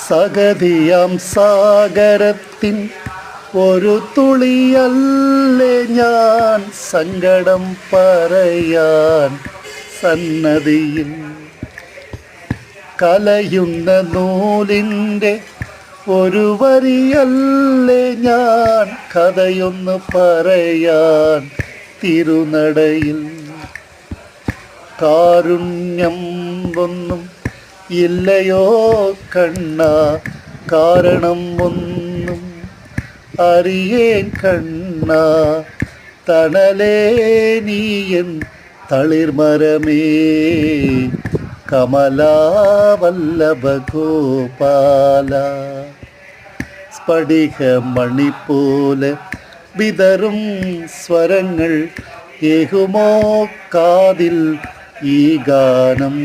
സഗതിയാം സാഗരത്തിൻ ഒരു തുളിയല്ലേ ഞാൻ, സങ്കടം പറയാൻ സന്നദ്ധിയിൽ. കലയുന്ന നൂലിൻ്റെ ഒരു വരിയല്ലേ ഞാൻ, കഥയൊന്ന് പറയാൻ തിരുനടയിൽ. കാരുണ്യം ഒന്നും ഇല്ലയോ കണ്ണ, കാരണം ഒന്നും അറിയേൻ കണ്ണ. തണലേ നീയൻ തളിർമരമേ, കമലാവല്ലഭ ഗോപാല. സ്ഫടികമണി പോലെ വിതറും സ്വരങ്ങൾ ഏകുമോ കാതിൽ ഈ ഗാനം.